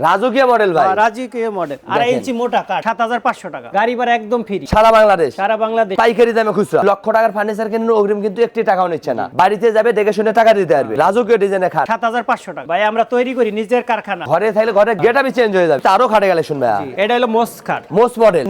রাজকীয় মডেল ভাই, রাজকীয় মডেল 2.5 ইঞ্চি মোটা কাঠ 7500 টাকা। গাড়ি ভাড়া একদম ফ্রি সারা বাংলাদেশ। সারা বাংলাদেশ পাইকারি দামে খুচরা। লক্ষ টাকার ফার্নিচার কিনুন, অগ্রিম কিন্তু 1 টাকাও নিচ্ছে না। বাড়িতে যাবে দেখে শুনে টাকা দিতে পারবে। রাজকীয় ডিজাইনের খাট 7500 টাকা। ভাই আমরা তৈরি করি নিজের কারখানা। ঘরে থাকলে ঘরে গেটআপই চেঞ্জ হয়ে যাবে। আরো খাটে গেলে শুনবে এটা হলো মোস কাঠ, মোস্ট মডেল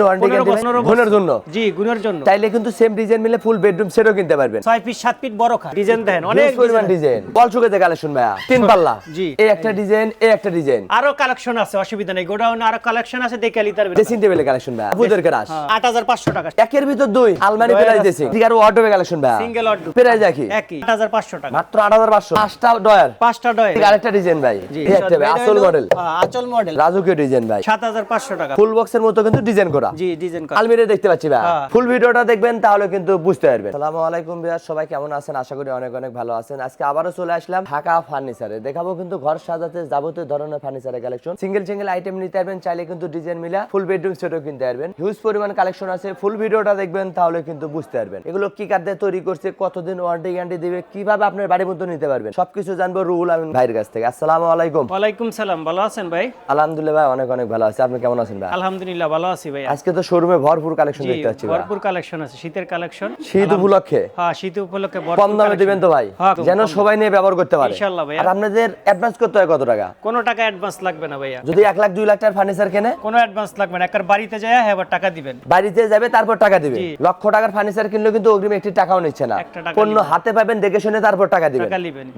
গুণের জন্য। জি গুণের জন্য। চাইলে কিন্তু সেম ডিজাইন মিলে ফুল বেডরুম সেটও কিনতে পারবেন। 6 ফিট 7 ফিট বড় খাট। ডিজাইন দেন অনেক পরিমাণ ডিজাইন। বলচুকে গেলে শুনবে 3 পাল্লা। জি এই একটা ডিজাইন, এই একটা ডিজাইন। আরো কালেকশন আছে, অসুবিধা নেই। গোডাউনে আরো কালেকশন আছে, দেখে নিতে পারবেন। ড্রেসিং টেবিলের কালেকশন ভাই, আপুদের কাজ 8500 টাকা। একের ভিতর দুই আলমারি প্রাইস দিয়েছি। ঠিক আর ওয়ার্ডরোবে কালেকশন ভাই, সিঙ্গেল ওয়ার্ডরোব প্রাইস দেখি একই 8500 টাকা। মাত্র 8500। পাঁচটা ডয়ার, 5টা ডয়। ঠিক আরেকটা ডিজাইন ভাই, এই একটা ভাই আসল মডেল, আচল মডেল রাজকীয় ডিজাইন ভাই 7500 টাকা। ফুল বক্সের মতো কিন্তু ডিজাইন করা। জি ডিজাইন করা আলমিরা দেখতে পাচ্ছি ভাই। ফুল ভিডিওটা দেখবেন তাহলে কিন্তু বুঝতে পারবেন। আসসালামু আলাইকুম ভিউয়ার, সবাই কেমন আছেন? আশা করি অনেক অনেক ভালো আছেন। আজকে আবারো চলে আসলাম ঢাকা ফার্নিচারে। দেখাবো কিন্তু ঘর সাজাতে যাবতীয় ধরনের ফার্নিচারের কালেকশন। সিঙ্গেল আইটেম নিতে পারবেন, চাইলে কিন্তু ডিজাইন মিলা ফুল বেডরুম সেটও কিনতে পারবেন। হিউজ পরিমাণ কালেকশন আছে। ফুল ভিডিওটা দেখবেন তাহলে কিন্তু বুঝতে পারবেন এগুলো কি কাঠ দিয়ে তৈরি করছে, কতদিন ওয়ারেন্টি গ্যারান্টি দিবে, কিভাবে আপনার বাড়ির মতো নিতে পারবেন, সবকিছু জানবো রুহুল আমিন ভাইয়ের কাছ থেকে। আসসালামু আলাইকুম। ওয়ালাইকুম সালাম। ভালো আছেন ভাই? আলহামদুলিল্লাহ ভাই, অনেক অনেক ভালো আছি। আপনি কেমন আছেন ভাই? আলহামদুলিল্লাহ ভালো আছি ভাই। আজকে তো শোরুমে ভরপুর কালেকশন দেখতে পাচ্ছি ভাই। ভরপুর কালেকশন আছে, শীতের কালেকশন। শীত উপলক্ষে? হ্যাঁ শীত উপলক্ষে কম দামে দিবেন তো ভাই, যেন সবাই নিয়ে ব্যবহার করতে পারে ইনশাআল্লাহ ভাই। আর আপনাদের অ্যাডভান্স করতে হয় কত টাকা? কোনো টাকা অ্যাডভান্স লাগবে না ভাইয়া। যদি 1 লাখ 2 লাখ টাকার ফার্নিচার কেনে কোনো অ্যাডভান্স লাগবে না, একবার বাড়িতে যায় আবার টাকা দিবেন। বাড়িতে যাবে তারপর টাকা দিবে। লক্ষ টাকার ফার্নিচার কিনলেও কিন্তু অগ্রিম 1 টাকাও নিচ্ছে না। পণ্য হাতে পাবেন, দেখে শুনে তারপর টাকা দিবেন।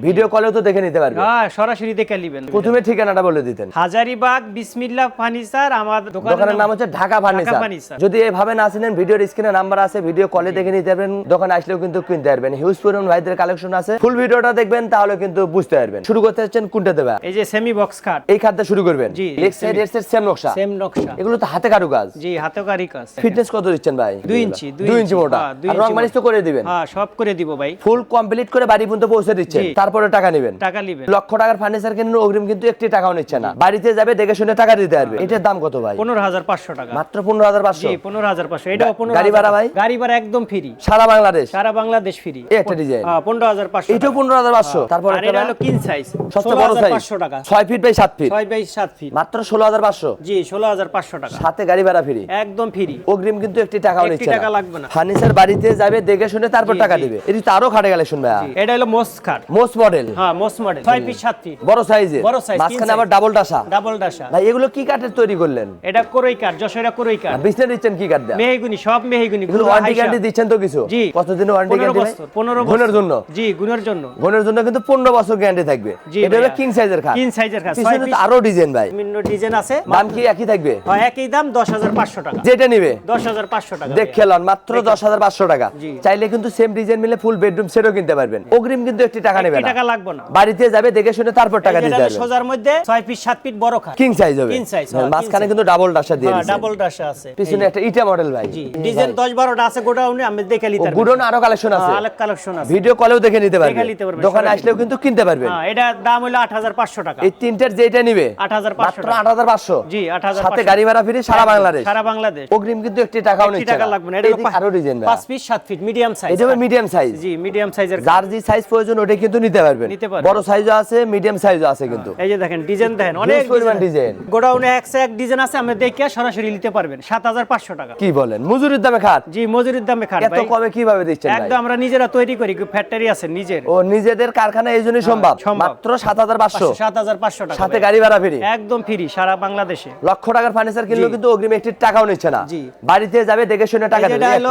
ভিডিও কলেও তো দেখে নিতে পারবেন। হ্যাঁ সরাসরি দেখে নেবেন। প্রথমে ঠিকানাটা বলে দিতেন। হাজারীবাগ বিসমিল্লাহ ফার্নিচার। আমার দোকানের নাম হচ্ছে ঢাকা ফার্নিচার। যদি এইভাবে না চিনেন, ভিডিওর স্ক্রিনে নাম্বার আছে, ভিডিও কলে দেখে নিতে পারবেন। দোকানে আসলেও কিন্তু কিনতে পারবেন। হিউজ পরিমাণ ভাইদের কালেকশন আছে। ফুল ভিডিওটা দেখবেন তাহলে কিন্তু বুঝতে পারবেন। শুরু করতে যাচ্ছেন কোনটা দেবা? এই যে সেমি বক্স খাট, এই খাটটা শুরু করবেন। লেগ সাইড এর সেম নকশা, সেম নকশা। এগুলো তো হাতে কারু কাজ। জি হাতে কারি কাজ। ফিটনেস কত দিচ্ছেন ভাই? 2 ইঞ্চি 2 ইঞ্চি মোটা। আর রং মানিশ তো করে দিবেন? হ্যাঁ সব করে দিব ভাই। ফুল কমপ্লিট করে বাড়ি পর্যন্ত পৌঁছে দিচ্ছেন, তারপরে টাকা নেবেন। টাকা নেবেন। লক্ষ টাকার ফার্নিচার কিনুন, অগ্রিম কিন্তু 1 টাকাও নিচ্ছে না। বাড়িতে যাবে দেখে শুনে টাকা দিতে পারবে। এটার দাম কত ভাই? 15500 টাকা। মাত্র 15500? জি 15500। এটাও 15000। গাড়ি ভাড়া ভাই? গাড়ি ভাড়া একদম ফ্রি সারা বাংলাদেশ। সারা বাংলাদেশ ফ্রি। এই একটা ডিজাইন 15500। এটাও 15500। তারপর আর এটা হলো কিং সাইজ, সবচেয়ে বড় সাইজ 16500 টাকা। 6 feet by 7 feet. 6 by 7 feet মাত্র 16500। জি 16500 টাকা। সাথে গাড়ি ভাড়া ফ্রি, একদম ফ্রি। অগ্রিম কিন্তু 1 টাকাও নিচ্ছে না। 1 টাকা লাগবে না। ফার্নিচার বাড়িতে যাবে দেখে শুনে তারপর টাকা দিবে। এটা তো আরো খাটে গেলে শুনবে। এটা হলো মোস কাঠ, মোস্ট মডেল। হ্যাঁ মোস মডেল 6 ফিট 7 ফিট বড় সাইজের। বড় সাইজ, মাঝখানে আবার ডাবল ডাসা। ডাবল ডাসা। ভাই এগুলো কি কাঠের তৈরি করলেন? এটা কোরই কাঠ, যশোরা কোরই কাঠ। বিজনেস দিচ্ছেন কি কাঠ দেয়া? মেহগুনি, সব মেহগুনি। এগুলো ওয়ারেন্টি গ্যারান্টি দিচ্ছেন তো কিছু? জি। কতদিন ওয়ারেন্টি গ্যারান্টি? 15 বছর। গুণের জন্য? জি গুণের জন্য। গুণের জন্য কিন্তু 15 বছর গ্যারান্টি থাকবে। এটা হলো কিং সাইজের খাট। কিং সাইজের খাট। পিছনে তো আরো ডিজাইন ভাই, বিভিন্ন ডিজাইন আছে। দাম কি একই থাকবে? হ্যাঁ একই দাম 10500 টাকা। যেটা নিবে 10500 টাকা। দেখে লন মাত্র 10500 টাকা। চাইলে কিন্তু সেম ডিজাইন মিলে ফুল বেডরুম সেটও কিনতে পারবেন। অগ্রিম কিন্তু 1 টাকা নেবে না। টাকা লাগবে না। বাড়িতে যাবে দেখে শুনে তারপর টাকা দিতে এটা হবে। সোজার মধ্যে 6 ফিট 7 ফিট বড় খাট। কিং সাইজ হবে। King size. মাঝখানে কিন্তু ডাবল ডাসা দিয়ে দিয়েছে। ডাবল ডাসা আছে। পিছনে একটা ইটা মডেল ভাই। জি ডিজাইন 10-12টা আছে গোডাউনে, আমি দেখে নিতে পারবো। গুডন আরো কালেকশন আছে। আলাদা কালেকশন আছে। ভিডিও কলেও দেখে নিতে পারবেন। দোকানে সরাসরি। আসলেও কিন্তু কিনতে পারবেন। হ্যাঁ এটা দাম হলো 8500 টাকা। এই তিনটার যেটা নিবে 8500 মাত্র 8500। জি 8500। সাথে গাড়ি ভাড়া ফ্রি সারা বাংলাদেশ। সারা বাংলাদেশ। অগ্রিম কিন্তু 1 টাকাও নিচ্ছে না। টাকা লাগবে না। এটা আরো ডিজাইন ভাই 5 ফিট 7 ফিট মিডিয়াম সাইজ। এটা হবে মিডিয়াম সাইজ। জি মিডিয়াম সাইজের। যার যে সাইজ প্রয়োজন ওটা কিন্তু নিতে পারবেন। বড় সাইজও আছে, মিডিয়াম সাইজও আছে কিন্তু। এই যে দেখেন ডিজাইন দেখেন, অনেক পরিমাণ ডিজাইন। গোডাউনে এক ডিজাইন আছে, আপনি দেখে সরাসরি নিতে পারবেন। 7500 টাকা। কি বলেন? মজুরির দামে খাট? জি মজুরির দামে খাট এত ভাই। কমে কিভাবে দিচ্ছেন ভাই? একদম আমরা নিজেরা তৈরি করি, ফ্যাক্টরি আছে নিজের। ও নিজেদের কারখানা, এইজন্যই সম্ভব। মাত্র 7500। 7500 টাকা। সাথে গাড়ি ভাড়া ফ্রি, একদম ফ্রি সারা বাংলাদেশে। লক্ষ টাকার ফার্নিচার কিনলেও কিন্তু অগ্রিম 1 টাকাও নিচ্ছে না। জি বাড়িতে যাবে দেখে শুনে টাকা দিবে। এটা হলো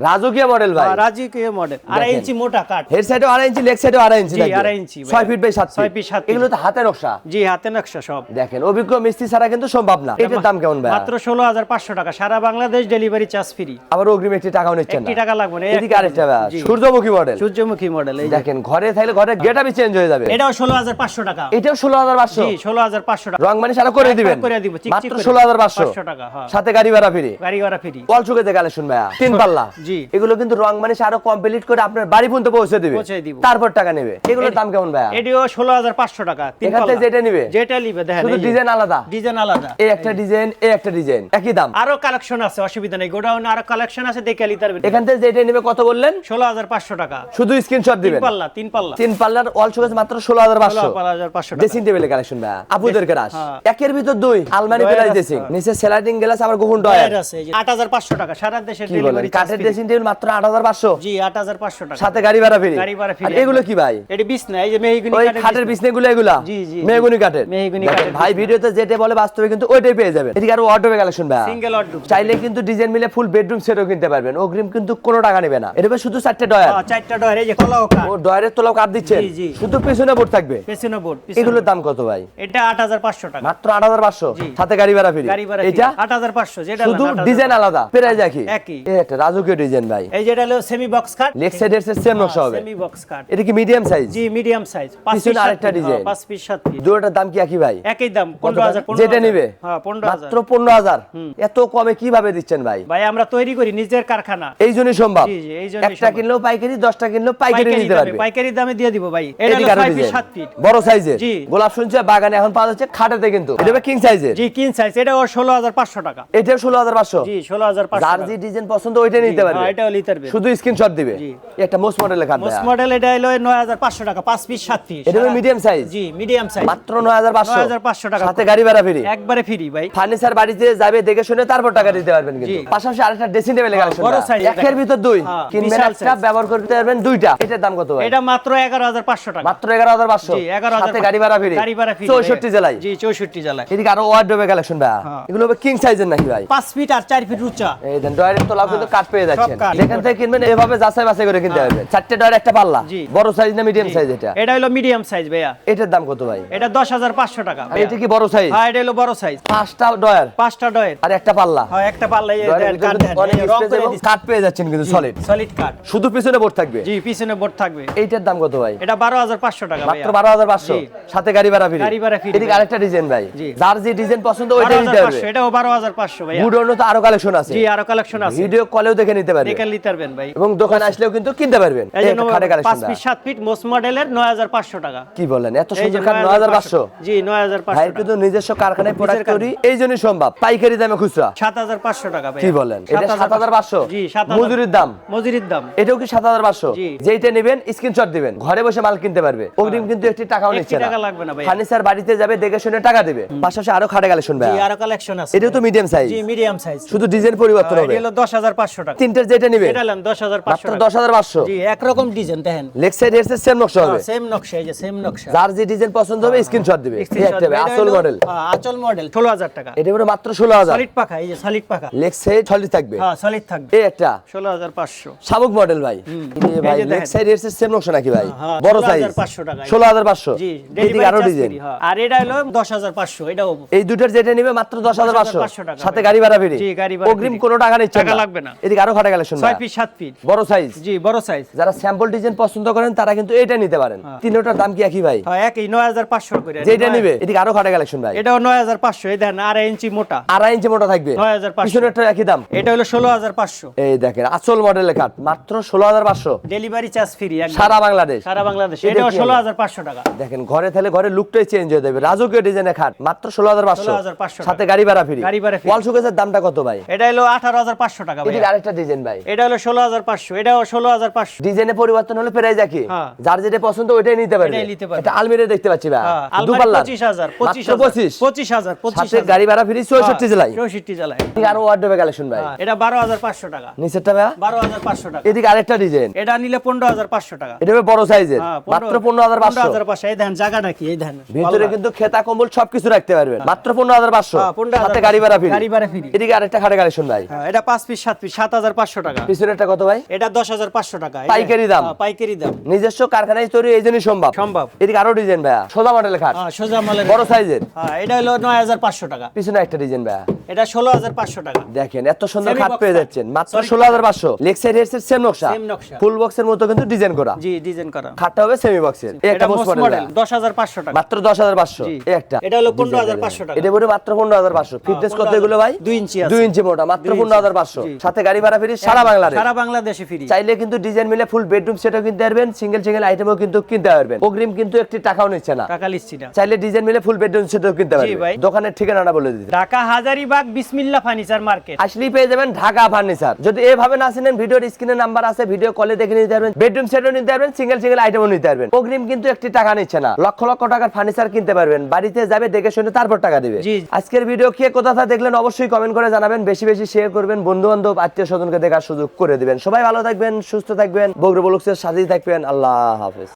রাজকীয় মডেল ভাই, রাজকীয় মডেল 2.5 ইঞ্চি মোটা কাঠ। হেড সাইডও 2.5 ইঞ্চি, লেগ সাইডও 2.5 ইঞ্চি জি 2.5 ইঞ্চি। 6 ফিট বাই 7 6 ফিট 7 ফিট। এগুলো তো হাতে নকশা। জি হাতে নকশা সব। দেখেন অভিজ্ঞ মিস্ত্রি ছাড়া কিন্তু সম্ভব না। এটার দাম কেমন ভাই? মাত্র 16500 টাকা। সারা বাংলাদেশ ডেলিভারি চার্জ ফ্রি। আবার অগ্রিম 1 টাকাও নিচ্ছে না। 1 টাকা লাগবে না। এদিকে আরেকটা ভাই, সূর্যমুখী মডেল। সূর্যমুখী মডেল। এই দেখেন ঘরে থাকলে ঘরে গেটআপই চেঞ্জ হয়ে যাবে। এটাও 16500 টাকা। এটাও 16500? জি 16500 টাকা। রং মানিশ আরো করে দিবেন? করে দিব মাত্র 16500 টাকা। হ্যাঁ সাথে গাড়ি ভাড়া ফ্রি। গাড়ি ভাড়া ফ্রি। ওয়ালচুকে কালেকশন ভাই 3 পাল্লা। জি এগুলো কিন্তু রং মানিশ আরো কমপ্লিট করে আপনার বাড়ি পর্যন্ত পৌঁছে দিবে। তারপর টাকা নেবে। এগুলোর দাম কেমন ভাই? এটিও 16500 টাকা। 3 এখানে পাল্লা। যেটা নিবে যেটা নিবে দেখেন, শুধু ডিজাইন আলাদা। ডিজাইন আলাদা। এই একটা ডিজাইন, এই একটা ডিজাইন, একই দাম। আরো কালেকশন আছে, অসুবিধা নেই। গোডাউনে আরো কালেকশন আছে, দেখে নিতে পারবেন। এখান থেকে যেটা নিবে কত বললেন? 16500 টাকা। শুধু স্ক্রিনশট দিবেন। 3 পাল্লা 3 পাল্লা। 3 পাল্লার ওয়াল শোকেস মাত্র 16500। 16500 টাকা। ড্রেসিং টেবিলের কালেকশন ভাই, আপুদের কাজ গ্লাস, হ্যাঁ। একের ভিতর দুই, আলমারি ডয়ার প্লাস আছে, ড্রেসিং, হ্যাঁ। নিচে স্লাইডিং গ্লাস, আবার গোপন ডয়ার। আছে এই যে 8500 টাকা সারা দেশে কি বলেন, ডেলিভারি কাঠের ড্রেসিং টেবিল মাত্র 8500, জি 8500 টাকা সাথে গাড়ি ভাড়া ফ্রি। গাড়ি ভাড়া ফ্রি। আর এগুলো কি ভাই? এটি বিছনা, এই যে মেহগনি ওই কাঠের খাটের বিছনা। বিছনাগুলো এগুলা জি, জি, জি। মেহগনি কাঠের। মেহগনি দেখেন কাঠের ভাই ভিডিওতে যেটা বলে বাস্তবে কিন্তু ওইটাই পেয়ে যাবেন। এদিকে আরো ওয়ার্ডরোবে কালেকশন ভাই, সিঙ্গেল ওয়ার্ডরোব। চাইলে কিন্তু ডিজাইন মিলে ফুল বেডরুম সেটও কিনতে পারবেন, অগ্রিম কিন্তু কোনো টাকা নেবে না। এটা শুধু 4টে ডয়ার, চারটা ডয়ার, এই যে কলাও কাঠ, ও ডয়ারের তোলাও কাট দিচ্ছেন, জি, জি। শুধু পিছনে বোর্ড থাকবে। পেছনে বোর্ড। এগুলোর দাম কত ভাই? এটা 8500 টাকা মাত্র 8500, জি। সাথে গাড়ি ভাড়া ফ্রি। গাড়ি ভাড়া এটা 8500, যেটা শুধু 8500 ডিজাইন আলাদা, প্রাইস একই। একই। এটা রাজকীয় ডিজাইন ভাই, এই যেটা হলো সেমি বক্স কাট, লেগ সাইডের সেম নকশা হবে। সেমি বক্স কাট, এটা কি মিডিয়াম সাইজ? জি মিডিয়াম সাইজ। পিছনে আরেকটা ডিজাইন। 5 পিস 7 পিস, দুটোটার দাম কি একই ভাই? একই দাম 15000। যেটা নিবে হ্যাঁ 15000 মাত্র 15000। এত কমে কিভাবে দিচ্ছেন ভাই? ভাই আমরা তৈরি করি নিজের কারখানা, এই জন্যই সম্ভব। জি, জি, এই জন্যই একটা সম্ভব। কিনলেও পাইকারি, 10টা কিনলেও পাইকারি নিতে পারবে। পাইকারি দামে দিয়ে দিব ভাই। এটা এদিকে হলো আরো 5 পিস ডিজাইন, 7 ফিট, বড় সাইজের। জি। গোলাপ শুনছে বাগানে এখন পাওয়া যাচ্ছে খাটেতে, কিন্তু এটা কিং সাইজের। জি কিং সাইজ। এটা 16500 টাকা, এটাও 16500। জি 16500 যার টাকা। যে ডিজাইন পছন্দ ওইটা নিতে পারবে, হ্যাঁ এটাও নিতে পারবে, শুধু স্ক্রিনশট দিবে। জি। একটা মোস্ট মডেলের খাট মোস্ট ভাই, মডেল এটা হলো 9500 টাকা, 5 পিস 7 পিস। এটা মিডিয়াম সাইজ, জি মিডিয়াম সাইজ, মাত্র 9500। 9500 টাকা, সাথে গাড়ি ভাড়া ফ্রি। একবারে ফ্রি ভাই। ফার্নিচার বাড়িতে যাবে দেখে শুনে তারপর টাকা দিতে পারবেন কিন্তু। জি। পাশাপাশি আরেকটা ড্রেসিং টেবিলের কালেকশন, বড় size একের ভিতর দুই, হ্যাঁ, কিনবেন বিশাল একটা size। ব্যবহার করতে পারবেন দুইটা। এটার দাম কত ভাই? এটা মাত্র 11500 টাকা, মাত্র 11500, জি 11500, সাথে গাড়ি ভাড়া ফ্রি। গাড়ি ভাড়া ফ্রি 64 জেলায়। জি 64 জেলায়। এদিকে আরো ওয়ার্ডরোবে কালেকশন ভাই, হ্যাঁ। এগুলো হবে কিং সাইজের নাকি ভাই? 5 ফিট আর 4 ফিট উচ্চা। এই দেন ডয়ারের তোলাও কিন্তু কাট পেয়ে যাচ্ছেন, কাঠ। যেখান থেকে কিনবেন এভাবে যাচাই বাছাই করে কিনতে পারবেন। 4টে ডয়ার একটা পাল্লা, জি। বড় সাইজ না মিডিয়াম সাইজ? এটা এটা হলো মিডিয়াম সাইজ ভাইয়া। এটার দাম কত ভাই? এটা 10500 টাকা আর ভাইয়া। এটা কি বড় সাইজ? হ্যাঁ এটা হলো বড় সাইজ, 5টা ডয়ার 5টা ডয়ের, আর একটা পাল্লা। হ্যাঁ একটা পাল্লা এই ডয়ারের দেন, ভিতরে কাট কিন্তু দেন, অনেক এই রং স্পেস করে এবং দিছি। কাট পেয়ে যাচ্ছেন কিন্তু সলিড, সলিড কাট, শুধু পিছনে বোর্ড থাকবে। জি পিছনে বোর্ড থাকবে। এইটার দাম কত ভাই? এটা 12500 টাকা মাত্র ভাইয়া। 12500, জি। সাথে গাড়ি ভাড়া ফ্রি। গাড়ি ভাড়া free এদিকে ভাই। আরেকটা ডিজাইন ভাই, জি। যার যে ডিজাইন পছন্দ ওইটা নিতে পারবে। 12500, এটাও 12500 ভাইয়া। গুড অন্য তো আরো কালেকশন আছে, জি আরো কালেকশন আছে, ভিডিও কলেও দেখে নিতে পারবে দেখে নিতে পারবেন ভাই। এবং দোকানে আসলেও কিন্তু কিনতে পারবেন। এই এই যে একটা খাটে 5 কালেকশন পিস 7 ফিট মোস্ট মডেলের 9500 টাকা। কি বলেন, এত এই যে সুন্দর খাট 9500? জি 9500 ভাইয়ের টাকা। কিন্তু নিজস্ব কারখানায় প্রোডাক্ট নিজের তৈরি, এই জন্যই সম্ভব পাইকারি দামে খুচরা। 7500 টাকা ভাইয়া। কি বলেন, এটা 7500? জি 7500 মজুরির দাম? মজুরির দাম। এটাও কি 7500? জি। যেইটা নেবেন স্ক্রিনশট দিবেন, ঘরে বসে মাল কিনতে পারবে, অগ্রিম কিন্তু একটি টাকাও একটি নিচ্ছে না। টাকা লাগবে না ভাইয়া। ফার্নিচার বাড়িতে যাবে দেখে শুনে টাকা দিবে। পাশাপাশি আরো খাটে কালেকশন ভাই, জি আরো কালেকশন আছে। এটাও তো মিডিয়াম সাইজ, জি মিডিয়াম সাইজ, শুধু ডিজাইন পরিবর্তন হবে। এটা হলো 10500 টাকা। তিনটার যেটা নিবে এটা হলাম 10500 মাত্র টাকা। 10500। জি একরকম ডিজাইন দেখেন, লেগ সাইড এর সেম নকশা হবে, সেম নকশা, এই যে সেম নকশা। যার যে ডিজাইন পছন্দ হবে স্ক্রিনশট দিবে। এই Screenshot একটা ভাই, এটা আসল হলো- মডেল, হ্যাঁ, আঁচল মডেল 16000 টাকা। এটা পুরো মাত্র 16000। সলিড পাখা, এই যে সলিড পাখা, লেগ সাইড সলিড থাকবে। হ্যাঁ সলিড থাকবে। এই একটা 16500। শামুক মডেল ভাই, এই ভাই এই যে লেগ দেখেন। সাইড এর সেম নকশা নাকি ভাই? হ্যাঁ, বড় সাইজ 16500 টাকা। 16500। জি এদিকে ডেলিভারি আরো চার্জ ডিজাইন, ফ্রি। হ্যাঁ আর এটা হলো 10500, এটাও এই দুটার যেটা নিবে মাত্র 10500, 10500 টাকা সাথে ভাই। গাড়ি ভাড়া ফ্রি। জি, গাড়ি ভাড়া অগ্রিম free। কোনো টাকা নিচ্ছে টাকা না, লাগবে না। এদিকে আরো খাটে কালেকশন 6 পিস 7 ফিট, বড় সাইজ। জি বড় সাইজ। যারা স্যাম্পল ডিজাইন পছন্দ করেন তারা কিন্তু এটা নিতে পারেন। তিনটার দাম কি একই ভাই? হ্যাঁ একই 9500 করে। যেটা নিবে এদিকে আরো খাটে কালেকশন ভাই, এটাও 9500, এই দেখেন 2.5 ইঞ্চি মোটা, 2.5 ইঞ্চি মোটা থাকবে, 9500। পিছনেরটা একই দাম। এটা হলো 16500। এই দেখেন আসল মডেলের খাট মাত্র 16500, ডেলিভারি চার্জ ফ্রি একদম সারা বাংলাদেশ। সারা বাংলাদেশ। এটা এটাও কি হবে? 16500 টাকা। দেখেন ঘরে থাকলে ঘরে লুকটাই চেঞ্জ হয়ে যাবে। রাজকীয় ডিজাইনের খাট মাত্র 16500, 16500 সাথে গাড়ি ভাড়া ফ্রি। গাড়ি ভাড়া free। ওয়াল শোকেসের দামটা কত ভাই? এটা হলো 18500 টাকা ভাই। এদিকে আরেকটা ডিজাইন ভাই, এটা হলো 16500, এটাও 16500। ডিজাইনে পরিবর্তন হলে প্রাইস একই, হ্যাঁ। যার যেটা পছন্দ ওইটাই নিতে পারবে। এটাই নিতে পারবে। এটা আলমিরা দেখতে পাচ্ছি ভাই, হ্যাঁ আলমারি দুপাল্লা 25000, মাত্র 25, 25000, সাথে গাড়ি ভাড়া ফ্রি 64 জেলায়। 64 জেলায়। এদিকে আরো ওয়ার্ডরোবে কালেকশন ভাই, হ্যাঁ, এটা 12500 টাকা। নিচেরটা ভাই 12500 টাকা। এদিকে আরেকটা ডিজাইন, এটা নিলে 15500 টাকা। এটা হবে বড় সাইজের, হ্যাঁ, মাত্র 15500। 15500। এই দেখেন জায়গা নাকি, এই দেখেন ভিতরে কিন্তু খেতা কম্বল সবকিছু রাখতে পারবেন, মাত্র 15500, হ্যাঁ, 15500 সাথে গাড়ি ভাড়া ফ্রি। গাড়ি ভাড়া free। এদিকে আরেকটা খাটে কালেকশন ভাই, হ্যাঁ, এটা 5 পিস 7 পিস 7500 টাকা। পিছনেরটা কত ভাই? এটা 10500 টাকা। এই পাইকারি দেখেন, দাম। হ্যাঁ, পাইকারি দাম। নিজস্ব কারখানায় তৈরি, এই জন্যই সম্ভব। সম্ভব। এদিকে আরো ডিজাইন ভাইয়া, সোজা মডেলের খাট, হ্যাঁ সোজা মালের। বড় সাইজের। হ্যাঁ এটা হলো 9500 টাকা। পিছনে একটা ডিজাইন ভাইয়া, এটা 16500 টাকা। দেখেন এত সুন্দর Semi খাট box পেয়ে খাট। যাচ্ছেন মাত্র Solid 16500। Leg side headset same নকশা, Same নকশা। ফুল বক্সের মতো কিন্তু ডিজাইন করা। জি ডিজাইন করা। খাটটা হবে সেমি বক্সের। এই একটা এটা মোস্ট মোস্ট মডেল মডেল 10500 টাকা। মাত্র 10500। জি। এই একটা এটা হলো 15500 টাকা। এটা পড়ে মাত্র 15500। ফিটনেস কত 15500 এগুলো ভাই? 2 ইঞ্চি আছে। 2 ইঞ্চি মোটা, মাত্র 2 ইঞ্চি। 15500, জি। সাথে গাড়ি ভাড়া ফ্রি সারা বাংলাদেশ। সারা বাংলাদেশে ফ্রি। চাইলে কিন্তু ডিজাইন মিলে ফুল বেডরুম সেটও কিনতে পারবেন, সিঙ্গেল সিঙ্গেল আইটেমও কিন্তু কিনতে পারবেন। অগ্রিম কিন্তু একটি টাকাও নিচ্ছে না। টাকা লিচ্ছি না। চাইলে ডিজাইন মিলে ফুল বেডরুম সেটও কিনতে পারবেন। ভাই। দোকানের ঠিকানাটা বলে দিন। ঢাকা হাজারীবাগ শাহীবাগ বিসমিল্লাহ ফার্নিচার মার্কেট। আসলেই পেয়ে যাবেন ঢাকা ফার্নিচার। যদি এভাবে না চিনেন, ভিডিওর স্ক্রিনে নাম্বার আছে, ভিডিও কলে দেখে নিতে পারবেন। বেডরুম সেটও নিতে পারবেন, সিঙ্গেল আইটেমও নিতে পারবেন। অগ্রিম কিন্তু একটি টাকা নিচ্ছে না, লক্ষ লক্ষ টাকার ফার্নিচার কিনতে পারবেন। বাড়িতে যাবে, দেখে শুনে তারপর টাকা দিবে। জি। আজকের ভিডিও কে কোথা থেকে দেখলেন অবশ্যই কমেন্ট করে জানাবেন। বেশি বেশি শেয়ার করবেন, বন্ধু বান্ধব আত্মীয় স্বজনকে দেখার সুযোগ করে দিবেন। সবাই ভালো থাকবেন, সুস্থ থাকবেন, বগুড়া ব্লগসের সাথেই থাকবেন। আল্লাহ হাফেজ।